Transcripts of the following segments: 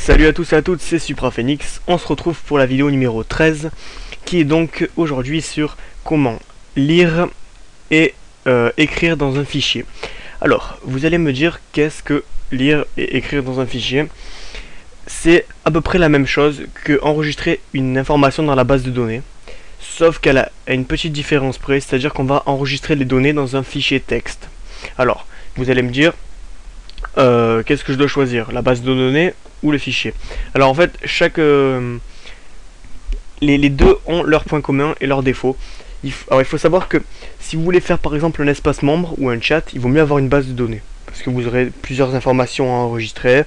Salut à tous et à toutes, c'est SupraPhoenix. On se retrouve pour la vidéo numéro 13 qui est donc aujourd'hui sur comment lire et écrire dans un fichier. Alors, vous allez me dire qu'est-ce que lire et écrire dans un fichier? C'est à peu près la même chose que enregistrer une information dans la base de données, sauf qu'elle a une petite différence près, c'est-à-dire qu'on va enregistrer les données dans un fichier texte. Alors, vous allez me dire qu'est-ce que je dois choisir, la base de données ou le fichier? Alors en fait, les deux ont leurs points communs et leurs défauts. Alors il faut savoir que si vous voulez faire par exemple un espace membre ou un chat, il vaut mieux avoir une base de données, parce que vous aurez plusieurs informations à enregistrer,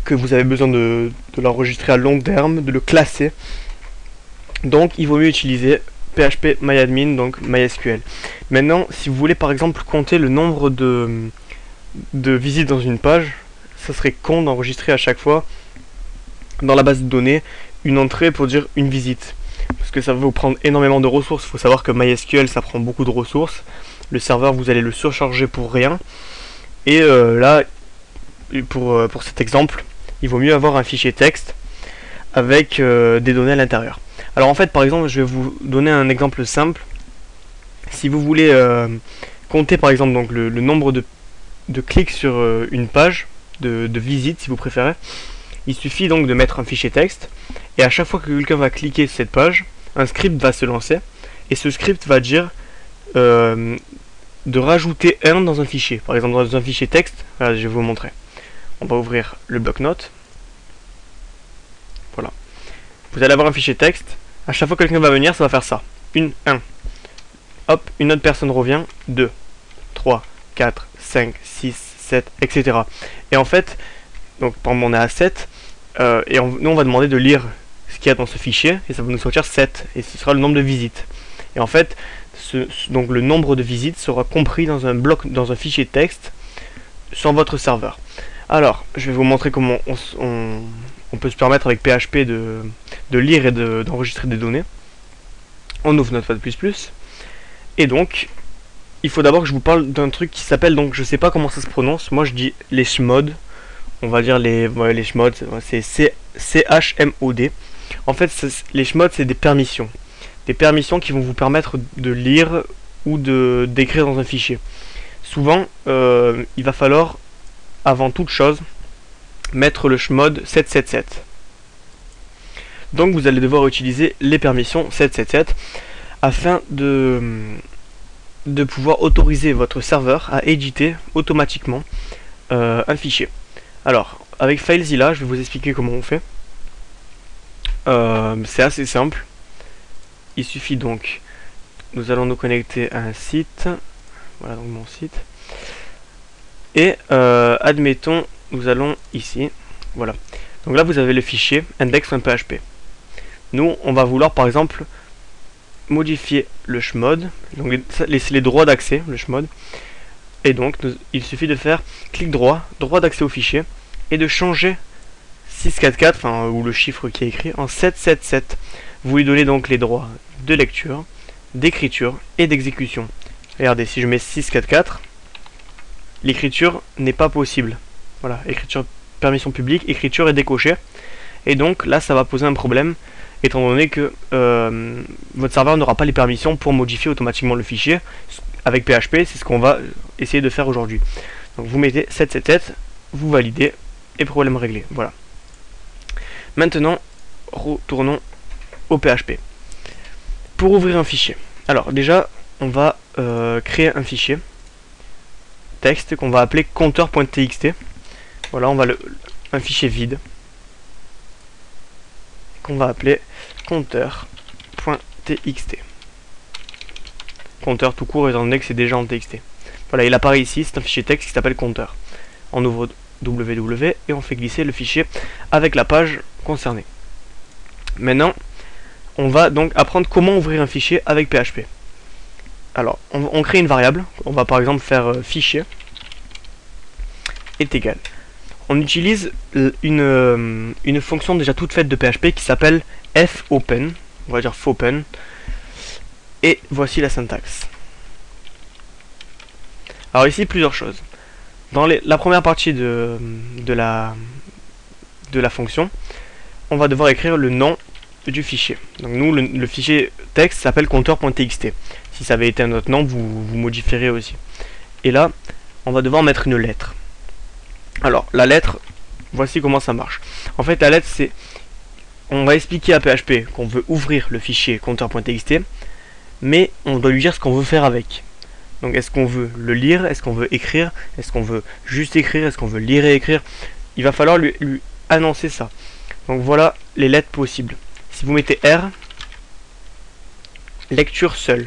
que vous avez besoin de l'enregistrer à long terme, de le classer. Donc il vaut mieux utiliser PHP MyAdmin, donc MySQL. Maintenant, si vous voulez par exemple compter le nombre de visites dans une page, ça serait con d'enregistrer à chaque fois dans la base de données une entrée pour dire une visite, parce que ça va vous prendre énormément de ressources. Il faut savoir que MySQL ça prend beaucoup de ressources, le serveur vous allez le surcharger pour rien, et là pour cet exemple il vaut mieux avoir un fichier texte avec des données à l'intérieur. Alors en fait, par exemple, je vais vous donner un exemple simple. Si vous voulez compter par exemple donc le nombre de clics sur une page de visite, si vous préférez, il suffit donc de mettre un fichier texte, et à chaque fois que quelqu'un va cliquer sur cette page, un script va se lancer, et ce script va dire de rajouter 1 dans un fichier. Par exemple, dans un fichier texte, voilà, je vais vous montrer. On va ouvrir le bloc-notes. Voilà. Vous allez avoir un fichier texte. À chaque fois que quelqu'un va venir, ça va faire ça. 1. Hop, une autre personne revient. 2, 3, 4, 5, 6, 7, etc. Et en fait, donc par exemple on est à 7, et nous on va demander de lire ce qu'il y a dans ce fichier, et ça va nous sortir 7, et ce sera le nombre de visites. Et en fait, donc le nombre de visites sera compris dans un bloc, dans un fichier texte sur votre serveur. Alors, je vais vous montrer comment on peut se permettre avec PHP de lire et d'enregistrer des données. On ouvre Notepad++, et donc il faut d'abord que je vous parle d'un truc qui s'appelle, donc je sais pas comment ça se prononce, moi je dis les chmod, on va dire les chmod, c'est CHMOD. En fait, les chmod c'est des permissions qui vont vous permettre de lire ou d'écrire dans un fichier. Souvent, il va falloir, avant toute chose, mettre le chmod 777. Donc vous allez devoir utiliser les permissions 777 afin de pouvoir autoriser votre serveur à éditer automatiquement un fichier. Alors, avec FileZilla, je vais vous expliquer comment on fait. C'est assez simple. Il suffit donc, nous allons nous connecter à un site. Voilà donc mon site. Et admettons, nous allons ici. Voilà. Donc là, vous avez le fichier index.php. Nous, on va vouloir par exemple modifier le chmod, donc les droits d'accès, le chmod, et donc il suffit de faire clic droit d'accès au fichier, et de changer 644, enfin, ou le chiffre qui est écrit, en 777. Vous lui donnez donc les droits de lecture, d'écriture et d'exécution. Regardez, si je mets 644, l'écriture n'est pas possible. Voilà, écriture, permission publique, écriture est décochée, et donc là ça va poser un problème, étant donné que votre serveur n'aura pas les permissions pour modifier automatiquement le fichier. Avec PHP, c'est ce qu'on va essayer de faire aujourd'hui. Donc vous mettez 777, vous validez, et problème réglé. Voilà. Maintenant, retournons au PHP. Pour ouvrir un fichier, alors déjà, on va créer un fichier texte qu'on va appeler compteur.txt. Voilà, on va un fichier vide qu'on va appeler compteur.txt. Compteur tout court, étant donné que c'est déjà en txt. Voilà, il apparaît ici, c'est un fichier texte qui s'appelle compteur. On ouvre www et on fait glisser le fichier avec la page concernée. Maintenant, on va donc apprendre comment ouvrir un fichier avec PHP. Alors, on crée une variable, on va par exemple faire fichier est égal. On utilise une fonction déjà toute faite de PHP qui s'appelle fopen, on va dire fopen, et voici la syntaxe. Alors ici, plusieurs choses. Dans la première partie de de la fonction, on va devoir écrire le nom du fichier. Donc nous, le fichier texte s'appelle compteur.txt. Si ça avait été un autre nom, vous modifierez aussi. Et là, on va devoir mettre une lettre. Alors, la lettre, voici comment ça marche. En fait, la lettre, c'est... On va expliquer à PHP qu'on veut ouvrir le fichier compteur.txt, mais on doit lui dire ce qu'on veut faire avec. Donc, est-ce qu'on veut le lire? Est-ce qu'on veut écrire? Est-ce qu'on veut juste écrire? Est-ce qu'on veut lire et écrire? Il va falloir lui annoncer ça. Donc, voilà les lettres possibles. Si vous mettez R, lecture seule.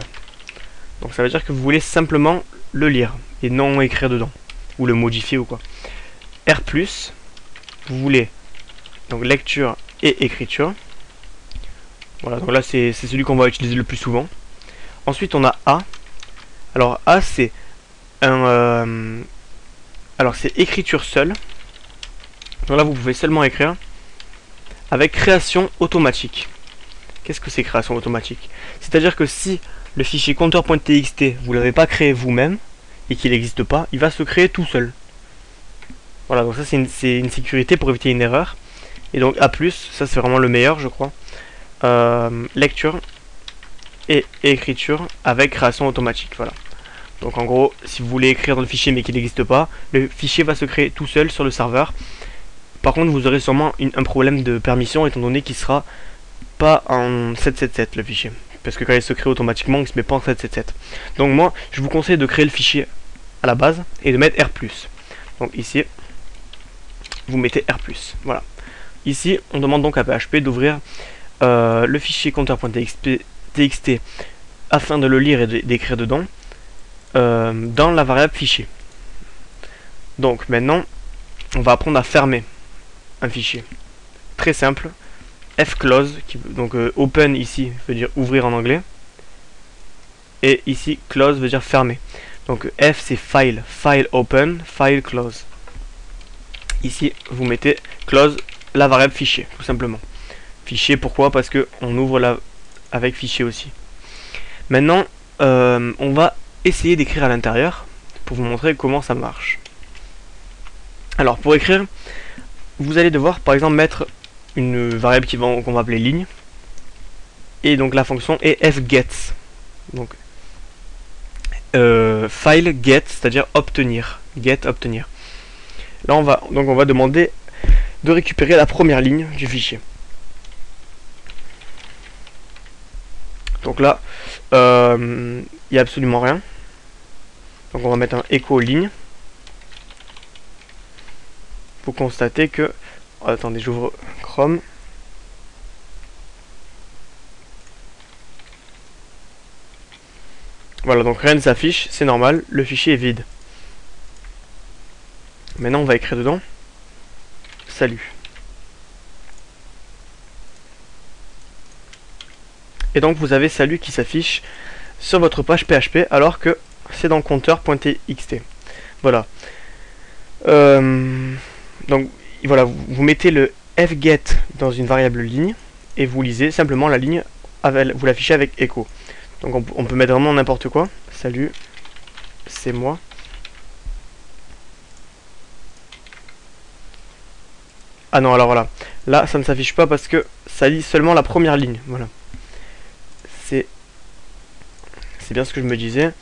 Donc, ça veut dire que vous voulez simplement le lire et non écrire dedans, ou le modifier ou quoi. R+, vous voulez donc lecture et écriture. Voilà, donc là c'est celui qu'on va utiliser le plus souvent. Ensuite on a A. Alors A c'est un alors c'est écriture seule. Donc là vous pouvez seulement écrire avec création automatique. Qu'est-ce que c'est création automatique? C'est-à-dire que si le fichier compteur.txt vous l'avez pas créé vous-même et qu'il n'existe pas, il va se créer tout seul. Voilà, donc ça c'est une sécurité pour éviter une erreur. Et donc A+, ça c'est vraiment le meilleur je crois. Lecture et écriture avec création automatique, voilà. Donc en gros, si vous voulez écrire dans le fichier mais qu'il n'existe pas, le fichier va se créer tout seul sur le serveur. Par contre, vous aurez sûrement un problème de permission étant donné qu'il sera pas en 777 le fichier. Parce que quand il se crée automatiquement, il ne se met pas en 777. Donc moi, je vous conseille de créer le fichier à la base et de mettre R+. Donc ici, vous mettez R+. Voilà. Ici, on demande donc à PHP d'ouvrir le fichier compteur.txt afin de le lire et d'écrire dedans dans la variable fichier. Donc maintenant, on va apprendre à fermer un fichier. Très simple. Fclose, donc open ici veut dire ouvrir en anglais. Et ici, close veut dire fermer. Donc F c'est file, file open, file close. Ici, vous mettez close la variable fichier, tout simplement. Fichier, pourquoi? Parce que on ouvre avec fichier aussi. Maintenant, on va essayer d'écrire à l'intérieur pour vous montrer comment ça marche. Alors, pour écrire, vous allez devoir, par exemple, mettre une variable qu'on va appeler ligne. Et donc, la fonction est fget. Donc, file get, c'est-à-dire obtenir. Get, obtenir. Là, on va demander de récupérer la première ligne du fichier. Donc là, il n'y a absolument rien. Donc on va mettre un echo ligne. Vous constatez que... Oh, attendez, j'ouvre Chrome. Voilà, donc rien ne s'affiche, c'est normal, le fichier est vide. Maintenant on va écrire dedans. Salut. Et donc vous avez salut qui s'affiche sur votre page PHP alors que c'est dans compteur.txt. Voilà. Donc voilà, vous mettez le fget dans une variable ligne et vous lisez simplement la ligne, vous l'affichez avec echo. Donc on peut mettre vraiment n'importe quoi. Salut, c'est moi. Ah non, alors voilà. Là, ça ne s'affiche pas parce que ça lit seulement la première ligne. Voilà. C'est bien ce que je me disais.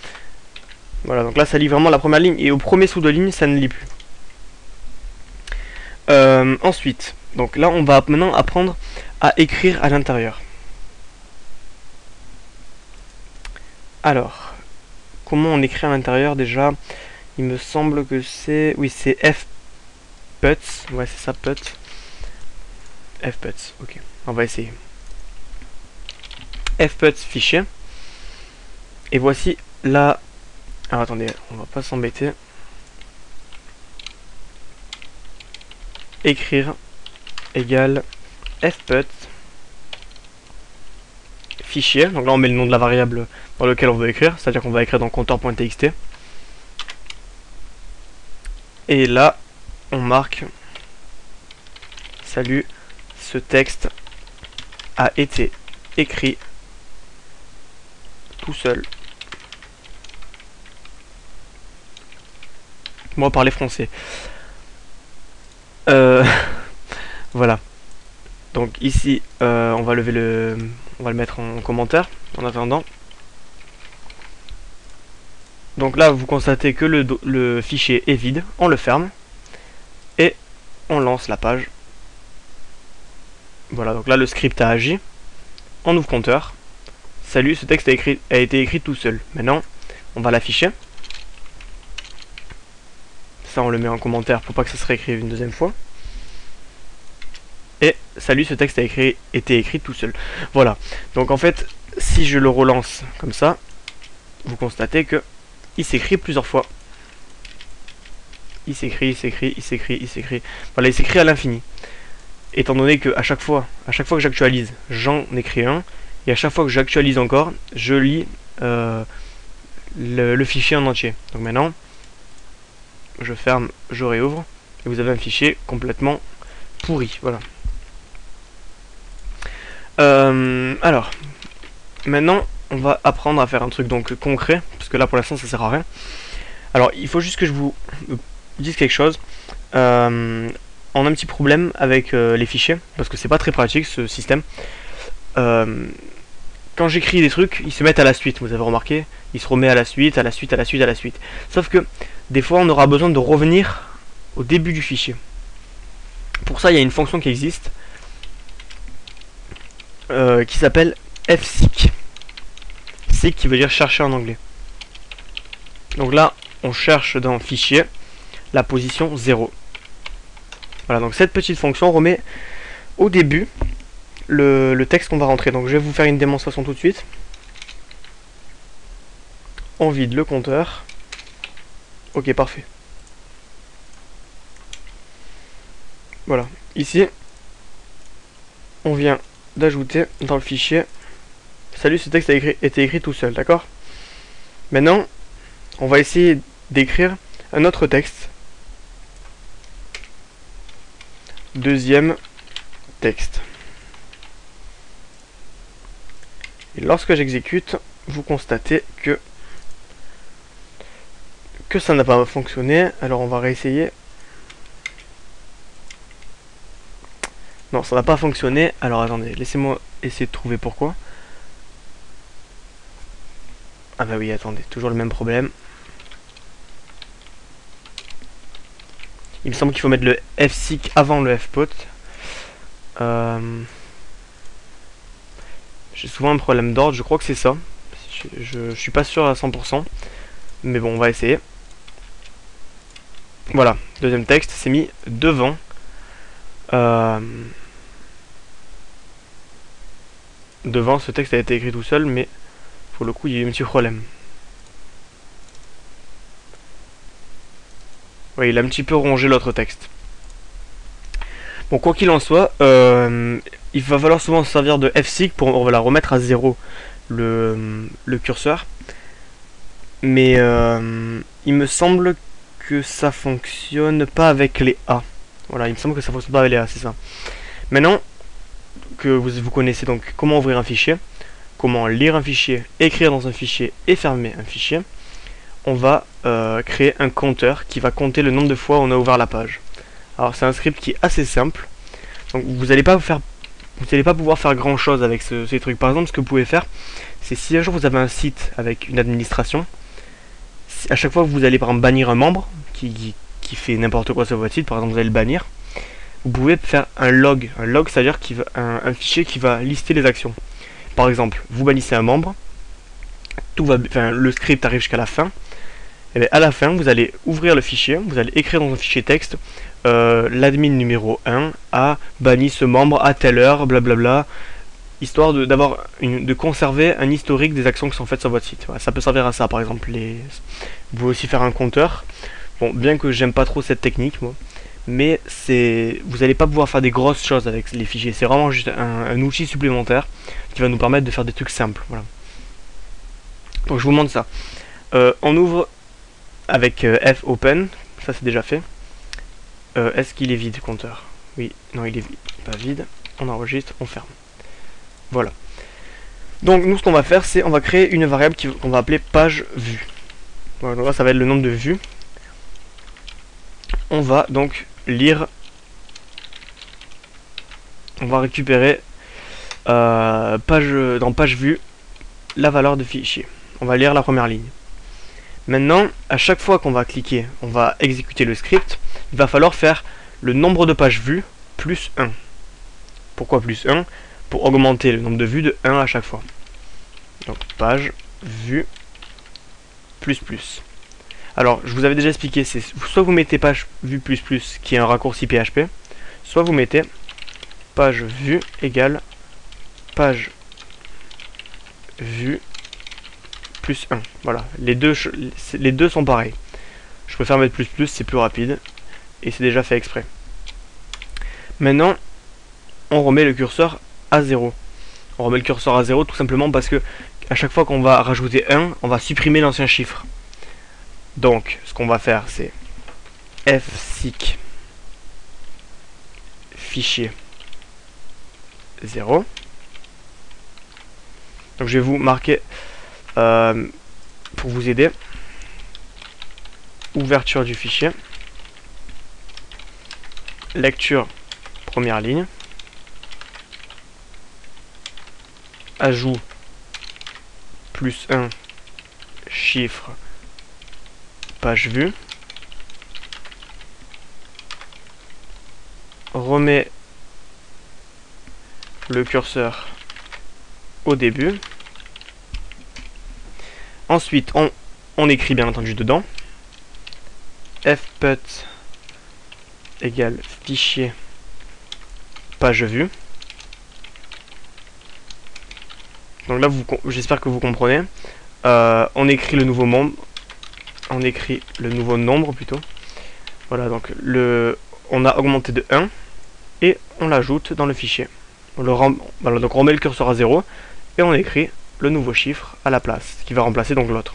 Voilà, donc là, ça lit vraiment la première ligne. Et au premier saut de ligne, ça ne lit plus. Ensuite, donc là, on va maintenant apprendre à écrire à l'intérieur. Alors, comment on écrit à l'intérieur déjà? Il me semble que c'est... Oui, c'est fputs. Ouais, c'est ça, put. Fputs, ok. On va essayer. Fputs fichier. Et voici la... Alors attendez, on va pas s'embêter. Écrire égale fputs fichier. Donc là on met le nom de la variable dans lequel on veut écrire, c'est-à-dire qu'on va écrire dans compteur.txt. Et là on marque salut, ce texte a été écrit tout seul. Moi parler français. Voilà, donc ici, on va le mettre en commentaire en attendant. Donc là, vous constatez que le fichier est vide, on le ferme et on lance la page. Voilà, donc là le script a agi. On ouvre compteur. Salut, ce texte a été écrit tout seul. Maintenant, on va l'afficher. Ça, on le met en commentaire pour pas que ça se réécrive une deuxième fois. Et salut, ce texte a été écrit tout seul. Voilà. Donc en fait, si je le relance comme ça, vous constatez que il s'écrit plusieurs fois. Il s'écrit, il s'écrit, il s'écrit, il s'écrit. Voilà, il s'écrit à l'infini. Étant donné que à chaque fois que j'actualise, j'en écris un. Et à chaque fois que j'actualise encore, je lis le fichier en entier. Donc maintenant, je ferme, je réouvre. Et vous avez un fichier complètement pourri. Voilà. Alors, maintenant, on va apprendre à faire un truc donc concret, parce que là pour l'instant ça sert à rien. Alors, il faut juste que je vous dise quelque chose. On a un petit problème avec les fichiers, parce que c'est pas très pratique ce système. Quand j'écris des trucs, ils se mettent à la suite, vous avez remarqué, il se remet à la suite, à la suite, à la suite, à la suite. Sauf que des fois on aura besoin de revenir au début du fichier. Pour ça, il y a une fonction qui existe qui s'appelle fseek. Seek qui veut dire chercher en anglais. Donc là, on cherche dans fichier la position 0. Voilà, donc cette petite fonction remet au début le texte qu'on va rentrer. Donc je vais vous faire une démonstration tout de suite. On vide le compteur. Ok, parfait. Voilà, ici, on vient d'ajouter dans le fichier salut, ce texte a été écrit tout seul, d'accord? Maintenant, on va essayer d'écrire un autre texte. Deuxième texte. Et lorsque j'exécute, vous constatez que ça n'a pas fonctionné. Alors on va réessayer. Non, ça n'a pas fonctionné. Alors attendez, laissez-moi essayer de trouver pourquoi. Ah bah oui, attendez, toujours le même problème. Il me semble qu'il faut mettre le fseek avant le fpot. J'ai souvent un problème d'ordre, je crois que c'est ça. Je suis pas sûr à 100%. Mais bon, on va essayer. Voilà, deuxième texte, c'est mis devant. Devant, ce texte a été écrit tout seul, mais pour le coup, il y a eu un petit problème. Oui, il a un petit peu rongé l'autre texte. Bon, quoi qu'il en soit, il va falloir souvent se servir de fseek pour voilà, remettre à 0 le curseur. Mais il me semble que ça fonctionne pas avec les A. Voilà, il me semble que ça fonctionne pas avec les A, c'est ça. Maintenant que vous connaissez donc comment ouvrir un fichier, comment lire un fichier, écrire dans un fichier et fermer un fichier, on va créer un compteur qui va compter le nombre de fois où on a ouvert la page. Alors c'est un script qui est assez simple, donc vous n'allez pas pouvoir faire grand chose avec ces trucs. Par exemple, ce que vous pouvez faire, c'est si un jour vous avez un site avec une administration, à chaque fois que vous allez par exemple bannir un membre qui fait n'importe quoi sur votre site, par exemple vous allez le bannir, vous pouvez faire un log. Un log, c'est-à-dire un fichier qui va lister les actions. Par exemple, vous bannissez un membre, le script arrive jusqu'à la fin, et bien à la fin, vous allez ouvrir le fichier, vous allez écrire dans un fichier texte l'admin numéro 1 a banni ce membre à telle heure, blablabla, histoire de conserver un historique des actions qui sont faites sur votre site. Voilà, ça peut servir à ça, par exemple. Vous pouvez aussi faire un compteur. Bon, bien que j'aime pas trop cette technique, moi, mais vous n'allez pas pouvoir faire des grosses choses avec les fichiers. C'est vraiment juste un outil supplémentaire qui va nous permettre de faire des trucs simples. Voilà. Donc je vous montre ça. On ouvre avec fopen, ça c'est déjà fait. Est-ce qu'il est vide, compteur? Oui, non, il est pas vide. On enregistre, on ferme. Voilà. Donc nous, ce qu'on va faire, c'est on va créer une variable qu'on va appeler page vue. Voilà, donc là, ça va être le nombre de vues. On va donc lire on va récupérer dans page vue la valeur de fichier. On va lire la première ligne. Maintenant, à chaque fois qu'on va cliquer, on va exécuter le script, il va falloir faire le nombre de pages vues plus 1. Pourquoi plus 1? Pour augmenter le nombre de vues de 1 à chaque fois. Donc page vue plus plus. Alors, je vous avais déjà expliqué, c'est soit vous mettez page vue plus plus qui est un raccourci PHP, soit vous mettez page vue égale page vue plus 1. Voilà, les deux sont pareils. Je préfère mettre plus plus, c'est plus rapide et c'est déjà fait exprès. Maintenant, on remet le curseur à 0. On remet le curseur à 0 tout simplement parce que à chaque fois qu'on va rajouter 1, on va supprimer l'ancien chiffre. Donc, ce qu'on va faire, c'est fseek fichier 0. Donc, je vais vous marquer pour vous aider. Ouverture du fichier. Lecture première ligne. Ajout plus 1 chiffre page vue. Remet le curseur au début. Ensuite, on écrit bien entendu dedans fput égale fichier page vue. Donc là, j'espère que vous comprenez. On écrit le nouveau membre. On écrit le nouveau nombre plutôt. Voilà, donc on a augmenté de 1 et on l'ajoute dans le fichier. Voilà, donc on remet le curseur à 0 et on écrit le nouveau chiffre à la place, qui va remplacer donc l'autre.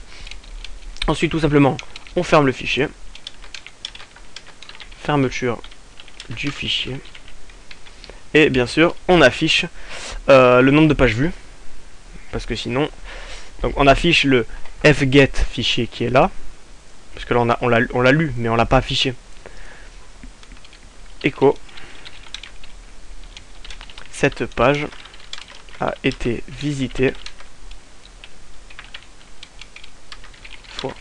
Ensuite, tout simplement, on ferme le fichier. Fermeture du fichier. Et bien sûr, on affiche le nombre de pages vues. Parce que sinon, donc on affiche le fget fichier qui est là. Parce que là, on l'a lu, mais on l'a pas affiché. Echo. Cette page a été visitée fois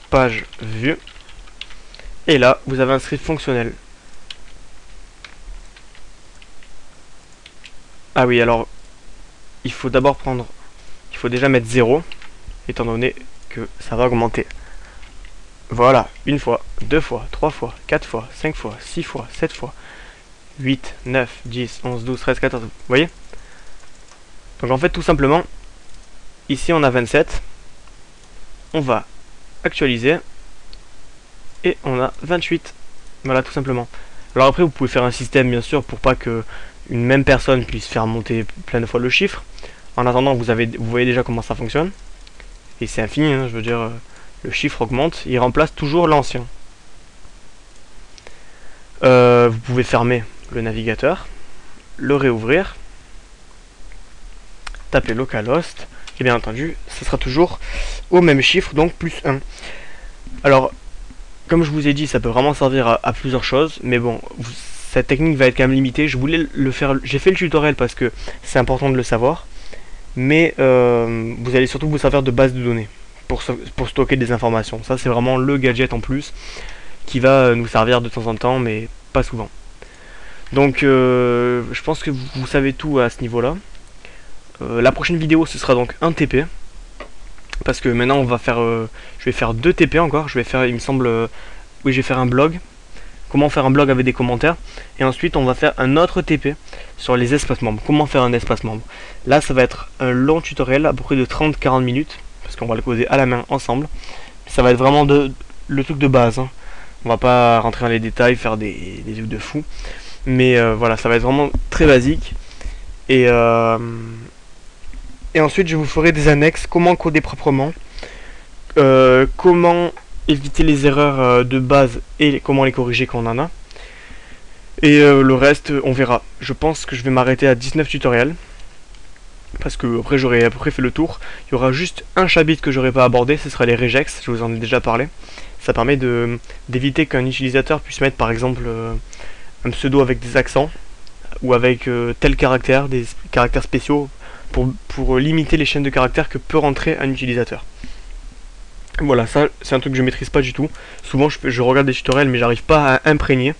page vue. Et là, vous avez un script fonctionnel. Ah oui, alors, il faut déjà mettre 0, étant donné que ça va augmenter. Voilà, une fois, deux fois, 3 fois, 4 fois, 5 fois, 6 fois, 7 fois, 8, 9, 10, 11, 12, 13, 14, vous voyez? Donc en fait, tout simplement, ici on a 27, on va actualiser, et on a 28. Voilà, tout simplement. Alors après, vous pouvez faire un système, bien sûr, pour pas que une même personne puisse faire monter plein de fois le chiffre. En attendant, vous voyez déjà comment ça fonctionne. Et c'est infini, hein, je veux dire, le chiffre augmente, il remplace toujours l'ancien. Vous pouvez fermer le navigateur, le réouvrir, taper localhost, et bien entendu, ce sera toujours au même chiffre, donc plus 1. Alors, comme je vous ai dit, ça peut vraiment servir à plusieurs choses, mais bon, cette technique va être quand même limitée. Je voulais le faire, j'ai fait le tutoriel parce que c'est important de le savoir, mais vous allez surtout vous servir de base de données pour stocker des informations. Ça, c'est vraiment le gadget en plus qui va nous servir de temps en temps, mais pas souvent. Donc, je pense que vous savez tout à ce niveau-là. La prochaine vidéo, ce sera donc un TP. Parce que maintenant, je vais faire 2 TP encore. Je vais faire, il me semble... oui, je vais faire un blog. Comment faire un blog avec des commentaires. Et ensuite, on va faire un autre TP sur les espaces membres. Comment faire un espace membre. Là, ça va être un long tutoriel, à peu près de 30-40 minutes. Parce qu'on va le coder à la main ensemble. Ça va être vraiment le truc de base. Hein. On va pas rentrer dans les détails, faire des trucs de fou. Mais voilà, ça va être vraiment très basique. Et ensuite, je vous ferai des annexes. Comment coder proprement. Comment éviter les erreurs de base et comment les corriger quand on en a. Et le reste, on verra. Je pense que je vais m'arrêter à 19 tutoriels. Parce que après, j'aurai à peu près fait le tour. Il y aura juste un chapitre que j'aurai pas abordé. Ce sera les regex. Je vous en ai déjà parlé. Ça permet d'éviter qu'un utilisateur puisse mettre par exemple un pseudo avec des accents ou avec tel caractère, des caractères spéciaux pour limiter les chaînes de caractères que peut rentrer un utilisateur. Voilà, ça c'est un truc que je maîtrise pas du tout. Souvent je regarde des tutoriels mais j'arrive pas à imprégner.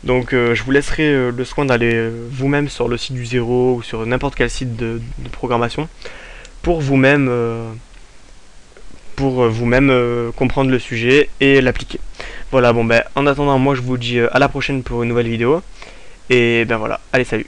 Donc je vous laisserai le soin d'aller vous-même sur le site du Zero ou sur n'importe quel site de programmation pour vous-même comprendre le sujet et l'appliquer. Voilà, bon ben en attendant, moi je vous dis à la prochaine pour une nouvelle vidéo. Et ben voilà, allez salut.